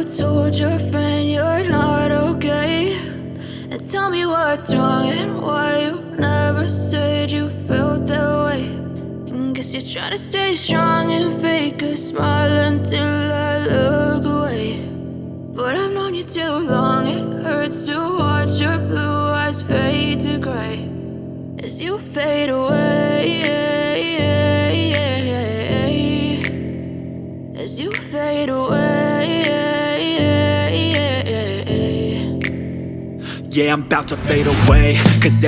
told your friend you're not okay, and tell me what's wrong and why you never said you felt that way. And guess you're trying to stay strong and fake a smile until I look away. But I've known you too long, it hurts to watch your blue eyes fade to gray as you fade away, as you fade away. Yeah, I'm about to fade away, 'cause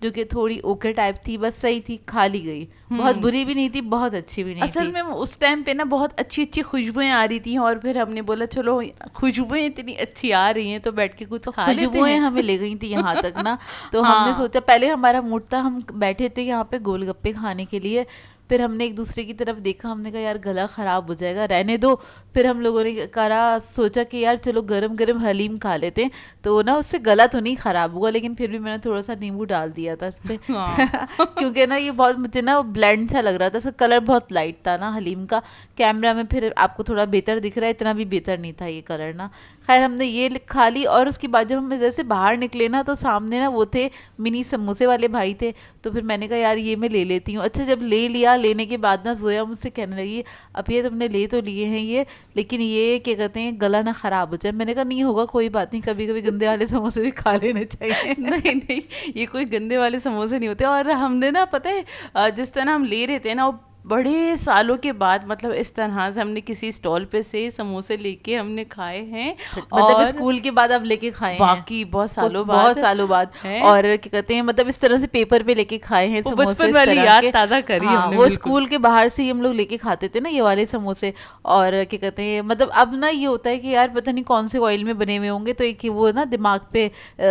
جو کہ تھوڑی okay type تھی, بس صحیح تھی, کھا لی گئی. بہت بری بھی نہیں تھی, بہت اچھی بھی نہیں تھی. اصل میں اس ٹائم پہ نا بہت اچھی اچھی خوشبوئیں آ رہی تھیں, اور پھر ہم نے بولا چلو خوشبوئیں اتنی اچھی آ رہی ہیں تو بیٹھ کے کچھ کھا لیتے ہیں. خوشبوئیں ہمیں لے گئی تھی یہاں تک نا, تو ہم نے سوچا, پہلے ہمارا موڈ تھا, ہم بیٹھے تھے یہاں پہ گول گپے کھانے کے لیے, پھر ہم نے ایک دوسرے کی طرف دیکھا, ہم نے کہا یار گلا خراب ہو جائے گا, رہنے دو. پھر ہم لوگوں نے سوچا کہ یار چلو گرم گرم حلیم کھا لیتے ہیں, تو نا اس سے گلا تو نہیں خراب ہوا, لیکن پھر بھی میں نے تھوڑا سا نیمبو ڈال دیا تھا اس پہ کیونکہ نا یہ بہت مجھے نا بلینڈ سا لگ رہا تھا, اس کا کلر بہت لائٹ تھا نا حلیم کا. کیمرہ میں پھر آپ کو تھوڑا بہتر دکھ رہا ہے, اتنا بھی بہتر نہیں تھا یہ کلر نا. خیر ہم نے یہ کھا لی, اور اس کے بعد جب ہم ادھر سے باہر نکلے نا, تو سامنے نا وہ تھے منی سموسے والے بھائی تھے, تو پھر میں نے کہا یار یہ میں لے لیتی ہوں. اچھا جب لے لیا, لینے کے بعد نا زویا مجھ سے کہنے لگی اب یہ تم نے لے تو لیے ہیں یہ, لیکن یہ کیا کہتے ہیں گلا نہ خراب ہو جائے. میں نے کہا نہیں ہوگا, کوئی بات نہیں, کبھی کبھی گندے والے سموسے بھی کھا لینے چاہیے. نہیں یہ کوئی گندے والے سموسے نہیں ہوتے. اور ہم نے نا پتہ ہے جس طرح ہم لے رہے تھے نا, بڑے سالوں کے بعد مطلب اس طرح سے ہم نے کسی اسٹال پہ سے سموسے لے کے ہم نے کھائے ہیں, مطلب اسکول کے بعد اب لے کے کھائے ہیں, واقعی بہت سالوں بعد. اور کیا کہتے ہیں مطلب اس طرح سے پیپر پہ لے کے کھائے ہیں سموسے, بچپن والی یاد تازہ کری ہم نے. وہ اسکول کے باہر سے ہی ہم لوگ لے کے کھاتے تھے نا یہ والے سموسے. اور کیا کہتے ہیں مطلب اب نا یہ ہوتا ہے کہ یار پتہ نہیں کون سے آئل میں بنے ہوئے ہوں گے, تو ایک وہ نا دماغ پہ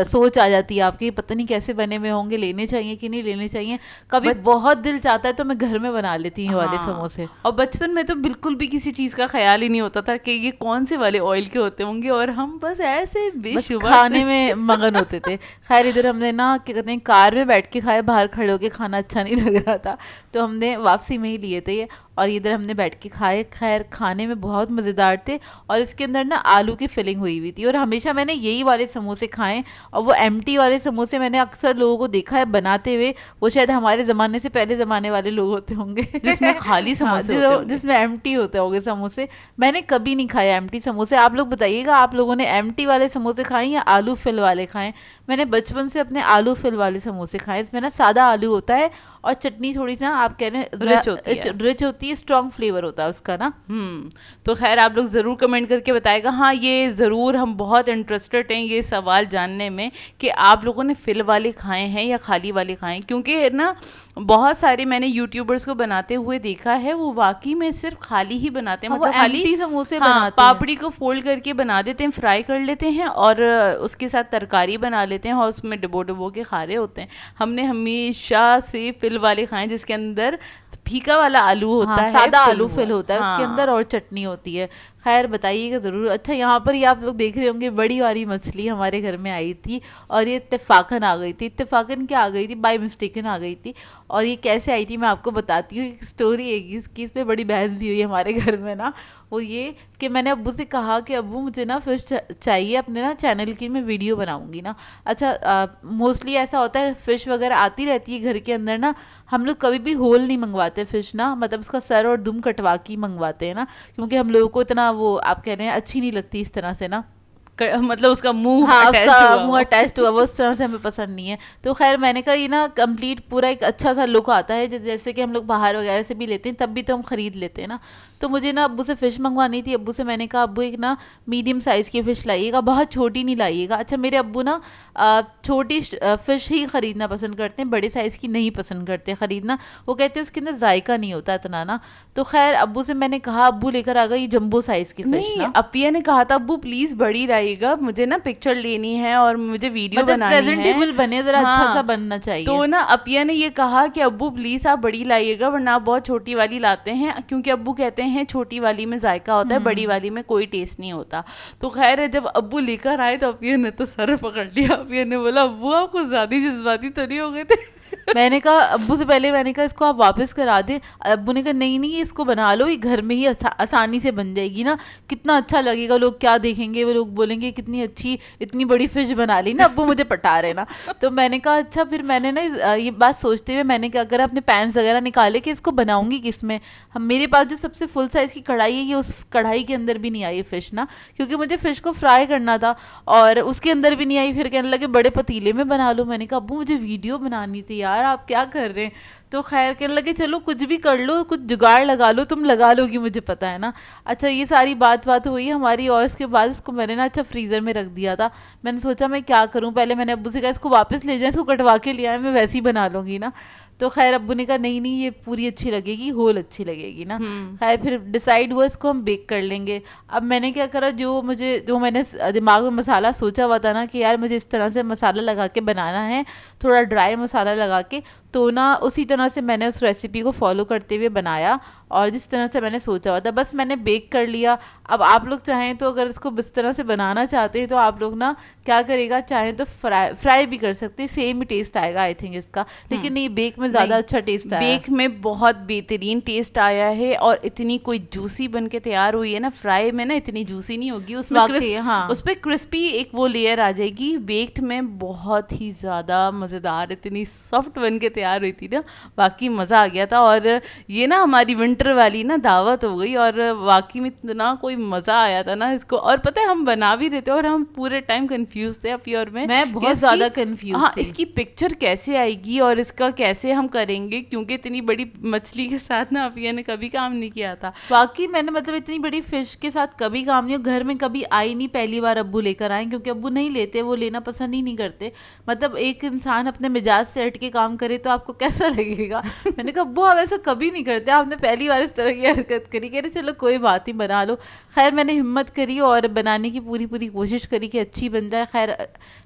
سوچ آ جاتی ہے آپ کی, پتہ نہیں کیسے بنے ہوئے ہوں گے, لینے چاہیے کہ نہیں لینے چاہیے. کبھی بہت دل چاہتا ہے تو میں گھر میں بنا لیتی ہوں یہ والے سموسے. اور بچپن میں تو بالکل بھی کسی چیز کا خیال ہی نہیں ہوتا تھا کہ یہ کون سے والے آئل کے ہوتے ہوں گے, اور ہم بس ایسے بے شبہ کھانے میں مگن ہوتے تھے. خیر ادھر ہم نے نا کیا کہتے ہیں کار میں بیٹھ کے کھائے, باہر کھڑے ہو کے کھانا اچھا نہیں لگ رہا تھا, تو ہم نے واپسی میں ہی لیے تھے یہ, اور ادھر ہم نے بیٹھ کے کھائے. خیر کھانے میں بہت مزیدار تھے, اور اس کے اندر نا آلو کی فلنگ ہوئی ہوئی تھی. اور ہمیشہ میں نے یہی والے سموسے کھائے, اور وہ ایمٹی والے سموسے میں نے اکثر لوگوں کو دیکھا ہے بناتے ہوئے, وہ شاید ہمارے زمانے سے پہلے زمانے والے لوگ ہوتے ہوں گے جس میں خالی جس میں ایمٹی ہوتے ہوں گے سموسے. میں نے کبھی نہیں کھایا ایمٹی سموسے. آپ لوگ بتائیے گا آپ لوگوں نے ایمٹی والے سموسے کھائے یا آلو فل والے کھائیں. میں نے بچپن سے اپنے آلو فل والے سموسے کھائے. اس میں نا سادہ آلو ہوتا ہے, اور چٹنی تھوڑی سی نا آپ کہہ رہے ہیں رچ ہوتی ہے, اسٹرانگ فلیور ہوتا ہے اس کا نا. تو خیر آپ لوگ ضرور کمنٹ کر کے بتائے گا. ہاں یہ ضرور, ہم بہت انٹرسٹڈ ہیں یہ سوال جاننے میں کہ آپ لوگوں نے فل والے کھائے ہیں یا خالی والے کھائے ہیں, کیونکہ نا بہت سارے میں نے یوٹیوبرس کو بناتے ہوئے دیکھا ہے, وہ واقعی میں صرف خالی ہی بناتے ہیں, مطلب خالی سموسے پاپڑی کو فولڈ کر کے بنا دیتے ہیں, فرائی کر لیتے ہیں, اور اس کے ساتھ ترکاری بنا لیتے ہیں, اور اس میں ڈبو کے کھا رہے ہوتے ہیں. ہم نے ہمیشہ سے فل والے کھائے جس کے اندر پھیکا والا آلو ہوتا ہے, سادہ آلو فل ہوتا ہے اس کے اندر, اور چٹنی ہوتی ہے. خیر بتائیے گا ضرور. اچھا یہاں پر یہ آپ لوگ دیکھ رہے ہوں گے بڑی والی مچھلی ہمارے گھر میں آئی تھی, اور یہ اتفاقاً آ گئی تھی. اتفاقاً کیا آ گئی تھی, بائی مسٹیکن آ گئی تھی. اور یہ کیسے آئی تھی میں آپ کو بتاتی ہوں, ایک اسٹوری ہے اس کی, اس پہ بڑی بحث بھی ہوئی ہمارے گھر میں نا. وہ یہ کہ میں نے ابو سے کہا کہ ابو مجھے نا فش چاہیے اپنے نا چینل کی, میں ویڈیو بناؤں گی نا. اچھا موسٹلی ایسا ہوتا ہے فش وغیرہ آتی رہتی ہے گھر کے اندر نا, ہم لوگ کبھی بھی ہول نہیں منگواتے فش نا, مطلب اس کا سر اور دم کٹوا کے منگواتے ہیں نا, کیونکہ ہم لوگوں کو اتنا وہ آپ کہہ رہے ہیں اچھی نہیں لگتی اس طرح سے نا, مطلب اس کا منہ, ہاں اس کا منہ اٹیچڈ ہوا, وہ اس طرح سے ہمیں پسند نہیں ہے. تو خیر میں نے کہا یہ نا کمپلیٹ پورا ایک اچھا سا لک آتا ہے, جیسے کہ ہم لوگ باہر وغیرہ سے بھی لیتے ہیں, تب بھی تو ہم خرید لیتے ہیں نا. تو مجھے نا ابو سے فش منگوانی تھی. ابو سے میں نے کہا ابو ایک نا میڈیم سائز کی فش لائیے گا, بہت چھوٹی نہیں لائیے گا. اچھا میرے ابو نا چھوٹی فش ہی خریدنا پسند کرتے ہیں, بڑے سائز کی نہیں پسند کرتے خریدنا. وہ کہتے ہیں اس کے اندر ذائقہ نہیں ہوتا اتنا نا. تو خیر ابو سے میں نے کہا, ابو لے کر آ گئی جمبو سائز کی فش. اپیا نے کہا تھا ابو پلیز بڑی لائیے گا, مجھے نا پکچر لینی ہے اور مجھے ویڈیو بنانی ہے, پریزنٹیبل بنے, ذرا اچھا سا بننا چاہیے. تو نا اپیا نے یہ کہا کہ ابو پلیز آپ بڑی لائیے گا, ورنہ آپ بہت چھوٹی والی لاتے ہیں, کیونکہ ابو کہتے ہیں چھوٹی والی میں ذائقہ ہوتا ہے, بڑی والی میں کوئی ٹیسٹ نہیں ہوتا. تو خیر جب ابو لے کر آئے تو اپیا نے تو سر پکڑ لیا. اپیا نے بولا ابو آپ کو زیادہ جذباتی تو نہیں ہو گئے تھے؟ میں نے کہا ابو سے پہلے میں نے کہا اس کو آپ واپس کرا دیں. ابو نے کہا نہیں اس کو بنا لو, یہ گھر میں ہی آسانی سے بن جائے گی نا, کتنا اچھا لگے گا, لوگ کیا دیکھیں گے, وہ لوگ بولیں گے کتنی اچھی اتنی بڑی فش بنا لی نا, ابو مجھے پٹا رہے نا. تو میں نے کہا اچھا. پھر میں نے نا یہ بات سوچتے ہوئے میں نے کہا اگر اپنے پینس وغیرہ نکالے کہ اس کو بناؤں گی کس میں, میرے پاس جو سب سے فل سائز کی کڑھائی ہے یہ اس کڑھائی کے اندر بھی نہیں آئی فش نا, کیونکہ مجھے فش کو فرائی کرنا تھا, اور اس کے اندر بھی نہیں آئی. پھر کہنے لگے بڑے پتیلے میں بنا لو. میں نے کہا ابو مجھے ویڈیو بنانی تھی یار, یار آپ کیا کر رہے ہیں. تو خیر کہنے لگے چلو کچھ بھی کر لو, کچھ جگاڑ لگا لو, تم لگا لو گی مجھے پتا ہے نا. اچھا یہ ساری بات ہوئی ہماری, اور اس کے بعد اس کو میں نے نا اچھا فریزر میں رکھ دیا تھا. میں نے سوچا میں کیا کروں, پہلے میں نے ابو سے کہا اس کو واپس لے جائیں, اس کو کٹوا کے لے آئے, میں ویسے ہی بنا لوں گی نا. تو خیر ابو نے کہا نہیں یہ پوری اچھی لگے گی, ہول اچھی لگے گی نا. خیر پھر ڈیسائیڈ ہوا اس کو ہم بیک کر لیں گے. اب میں نے کیا کرا, جو میں نے دماغ میں مسالہ سوچا ہوا تھا نا کہ یار مجھے اس طرح سے مسالہ لگا کے بنانا ہے, تھوڑا ڈرائی مسالہ لگا کے, تو نا اسی طرح سے میں نے اس ریسیپی کو فالو کرتے ہوئے بنایا اور جس طرح سے میں نے سوچا ہوا تھا بس میں نے بیک کر لیا. اب آپ لوگ چاہیں تو اگر اس کو اس طرح سے بنانا چاہتے ہیں تو آپ لوگ نا کیا کرے گا, چاہیں تو فرائی بھی کر سکتے ہیں, سیم ہی ٹیسٹ آئے گا آئی تھنک اس کا. لیکن نہیں بیک میں زیادہ اچھا ٹیسٹ آیا, بیک میں بہت بہترین ٹیسٹ آیا ہے اور اتنی کوئی جوسی بن کے تیار ہوئی ہے نا. فرائی میں نا اتنی جوسی نہیں ہوگی, اس میں اس پہ کرسپی ایک وہ لیئر آ جائے گی. بیکڈ میں بہت ہی زیادہ مزیدار, اتنی سافٹ بن کے تیار ہوئی تھی نا, باقی مزہ آ گیا تھا. اور یہ نا ہماری ونٹر والی نا دعوت ہو گئی اور واقعی میں اتنا کوئی مزہ آیا تھا نا اس کو. اور پتہ ہے ہم بنا بھی رہے تھے اور ہم پورے ٹائم کنفیوز تھے اپی اور میں بہت زیادہ کنفیوز تھی اس کی پکچر کیسے آئے گی اور اس کا کیسے ہم کریں گے, کیونکہ اتنی بڑی مچھلی کے ساتھ نا اپی نے کبھی کام نہیں کیا تھا. واقعی میں نے مطلب اتنی بڑی فش کے ساتھ کبھی کام نہیں, گھر میں کبھی آئی نہیں, پہلی بار ابو لے کر آئے کیونکہ ابو نہیں لیتے, وہ لینا پسند ہی نہیں کرتے. مطلب ایک انسان اپنے مزاج سے ہٹ کے کام کرے تو آپ کو کیسا لگے گا. میں نے کہا ابو آپ ایسا کبھی نہیں کرتے, آپ نے پہلی بار اس طرح کی حرکت کری. کہہ رہے چلو کوئی بات نہیں بنا لو. خیر میں نے ہمت کری اور بنانے کی پوری کوشش کری کہ اچھی بن جائے.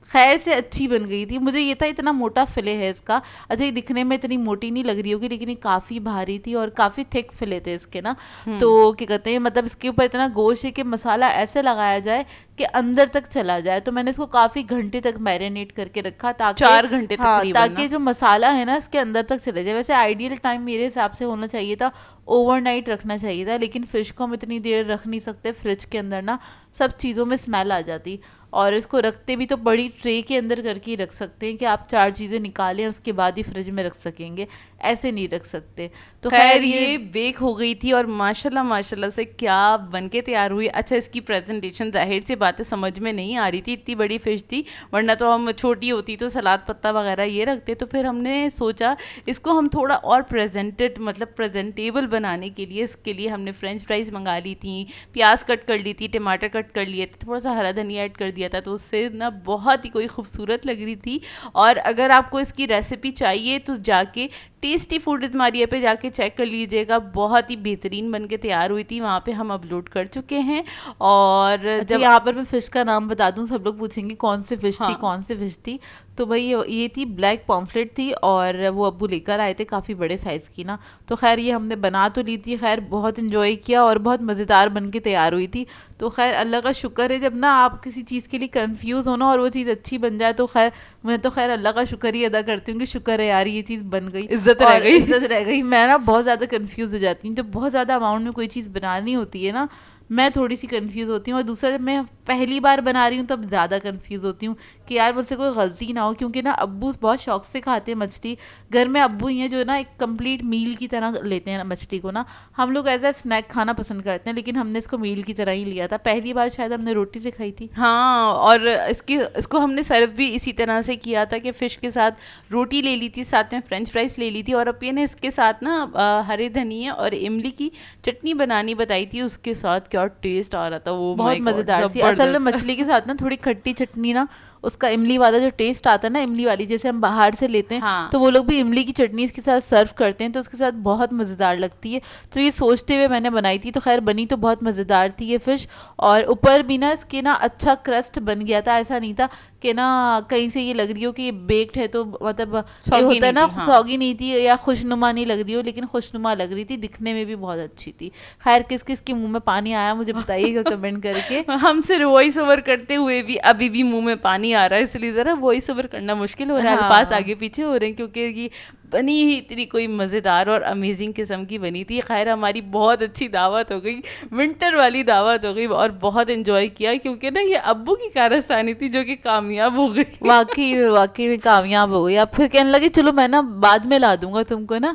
خیر سے اچھی بن گئی تھی. مجھے یہ تھا اتنا موٹا فلے ہے اس کا, اچھا یہ دکھنے میں اتنی موٹی نہیں لگ رہی ہوگی لیکن یہ کافی بھاری تھی اور کافی تھک فلے تھے اس کے نا. تو کیا کہتے ہیں مطلب اس کے اوپر اتنا گوشت ہے کہ مسالہ ایسے لگایا جائے کہ اندر تک چلا جائے. تو میں نے اس کو کافی گھنٹے تک میرینیٹ کر کے رکھا تاکہ 4 گھنٹے تاکہ جو مسالہ ہے نا اس کے اندر تک چلے جائے. ویسے آئیڈیل ٹائم میرے حساب سے ہونا چاہیے تھا, اوور نائٹ رکھنا چاہیے تھا, لیکن فش کو ہم اتنی دیر رکھ نہیں سکتے, فریج کے اندر نا سب چیزوں میں اسمیل آ جاتی. اور اس کو رکھتے بھی تو بڑی ٹرے کے اندر کر کے رکھ سکتے ہیں کہ آپ 4 چیزیں نکالیں اس کے بعد ہی فریج میں رکھ سکیں گے, ایسے نہیں رکھ سکتے. تو خیر یہ بیک ہو گئی تھی اور ماشاءاللہ سے کیا بن کے تیار ہوئی. اچھا اس کی پریزنٹیشن ظاہر سی باتیں سمجھ میں نہیں آ رہی تھی, اتنی بڑی فش تھی, ورنہ تو ہم چھوٹی ہوتی تو سلاد پتہ وغیرہ یہ رکھتے. تو پھر ہم نے سوچا اس کو ہم تھوڑا اور پریزنٹیبل بنانے کے لیے, اس کے لیے ہم نے فرینچ فرائز منگا لی تھیں, پیاز کٹ کر لی تھی, ٹماٹر کٹ کر لیے تھے, تھوڑا سا ہرا دھنیا ایڈ کر دیا تھا, تو اس سے نا بہت ہی کوئی خوبصورت لگ رہی تھی. اور اگر آپ کو اس کی ریسیپی چاہیے تو جا کے ٹیسٹی فوڈ اتماریا پہ جا کے چیک کر لیجیے گا, بہت ہی بہترین بن کے تیار ہوئی تھی. وہاں پہ ہم اپلوڈ کر چکے ہیں. اور جب یہاں پر میں فش کا نام بتا دوں, سب لوگ پوچھیں گے کون سی فش تھی کون سی فش تھی, تو بھائی یہ تھی بلیک پومفلیٹ تھی اور وہ ابو لے کر آئے تھے کافی بڑے سائز کی نا. تو خیر یہ ہم نے بنا تو لی تھی, خیر بہت انجوائے کیا اور بہت مزیدار بن کے تیار ہوئی تھی. تو خیر اللہ کا شکر ہے, جب نا آپ کسی چیز کے لیے کنفیوز ہونا اور وہ چیز اچھی بن جائے تو خیر میں تو خیر اللہ کا شکر ہی ادا کرتی ہوں کہ شکر ہے یار یہ چیز بن گئی, عزت رہ گئی. میں نا بہت زیادہ کنفیوز ہو جاتی ہوں, جب بہت زیادہ اماؤنٹ میں کوئی چیز بنانی ہوتی ہے نا میں تھوڑی سی کنفیوز ہوتی ہوں. اور دوسرا جب میں پہلی بار بنا رہی ہوں تب زیادہ کنفیوز ہوتی ہوں کہ یار مجھ سے کوئی غلطی نہ ہو, کیونکہ نا ابو بہت شوق سے کھاتے ہیں مچھلی. گھر میں ابو ہی ہیں جو نا ایک کمپلیٹ میل کی طرح لیتے ہیں مچھلی کو نا. ہم لوگ ایز اے اسنیک کھانا پسند کرتے ہیں, لیکن ہم نے اس کو میل کی طرح ہی لیا تھا. پہلی بار شاید ہم نے روٹی سے کھائی تھی. ہاں, اور اس کو ہم نے سرو بھی اسی طرح سے کیا تھا کہ فش کے ساتھ روٹی لے لی تھی, ساتھ میں فرینچ فرائز لے لی تھی, اور اپی نے اس کے ساتھ نا ہرے دھنیا اور املی کی چٹنی بنانی بتائی تھی. اس کے ساتھ کیا ٹیسٹ آ رہا تھا, وہ بہت مزیدار سی. اصل میں مچھلی کے ساتھ نا تھوڑی کھٹی چٹنی نا, اس کا املی والا جو ٹیسٹ آتا ہے نا, املی والی جیسے ہم باہر سے لیتے ہیں تو وہ لوگ بھی املی کی چٹنی اس کے ساتھ سرو کرتے ہیں, تو اس کے ساتھ بہت مزیدار لگتی ہے. تو یہ سوچتے ہوئے میں نے بنائی تھی, تو خیر بنی تو بہت مزیدار تھی یہ فش. اور اوپر بھی نا اس کے نا اچھا کرسٹ بن گیا تھا, ایسا نہیں تھا کہ نا کہیں سے یہ لگ رہی ہو کہ یہ بیکڈ ہے تو مطلب ہوتا ہے نا سوگی نہیں تھی یا خوشنما نہیں لگ رہی ہو, لیکن خوشنما لگ رہی تھی, دکھنے میں بھی بہت اچھی تھی. خیر کس کس کے منہ میں پانی آیا مجھے بتائیے گا کمنٹ کر کے. ہم سے وائس اوور کرتے ہوئے بھی ابھی بھی منہ میں پانی آ رہا ہے, اس لیے ذرا وائس اوور کرنا مشکل ہو رہا ہے, الفاظ آگے پیچھے ہو رہے ہیں کیونکہ یہ بنی ہی اتنی کوئی مزیدار اور امیزنگ قسم کی بنی تھی. خیر ہماری بہت اچھی دعوت ہو گئی, ونٹر والی دعوت ہو گئی, اور بہت انجوائے کیا کیونکہ نا یہ ابو کی کارستانی تھی جو کہ کامیاب ہو گئی. واقعی میں کامیاب ہو گئی. اب پھر کہنے لگے چلو میں نا بعد میں لا دوں گا تم کو نا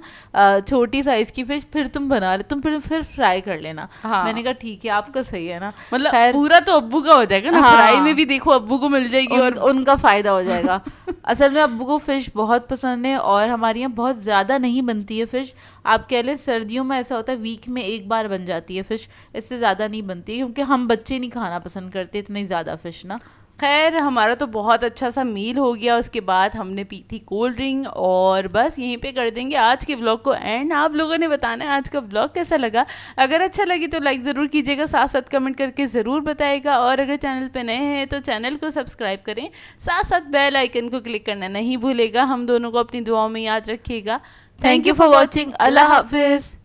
چھوٹی سائز کی فش, پھر تم بنا لے, تم پھر فرائی کر لینا. میں نے کہا ٹھیک ہے آپ کا صحیح ہے نا, مطلب پورا تو ابو کا ہو جائے گا نا, فرائی میں بھی دیکھو ابو کو مل جائے گی اور ان کا فائدہ ہو جائے گا. اصل میں ابو کو فش بہت پسند ہے اور ہمارے یہاں بہت زیادہ نہیں بنتی ہے فش. آپ کہہ لیں سردیوں میں ایسا ہوتا ہے ویک میں ایک بار بن جاتی ہے فش, اس سے زیادہ نہیں بنتی ہے کیونکہ ہم بچے نہیں کھانا پسند کرتے اتنی زیادہ فش نا. خیر ہمارا تو بہت اچھا سا میل ہو گیا, اس کے بعد ہم نے پی تھی کولڈ ڈرنک, اور بس یہیں پہ کر دیں گے آج کے بلاگ کو اینڈ. آپ لوگوں نے بتانا ہے آج کا بلاگ کیسا لگا. اگر اچھا لگے تو لائک ضرور کیجیے گا, ساتھ ساتھ کمنٹ کر کے ضرور بتائے گا, اور اگر چینل پہ نئے ہیں تو چینل کو سبسکرائب کریں, ساتھ ساتھ بیل آئیکن کو کلک کرنا نہیں بھولے گا. ہم دونوں کو اپنی دعاؤں میں یاد رکھیے گا. Thank you for watching. اللہ حافظ.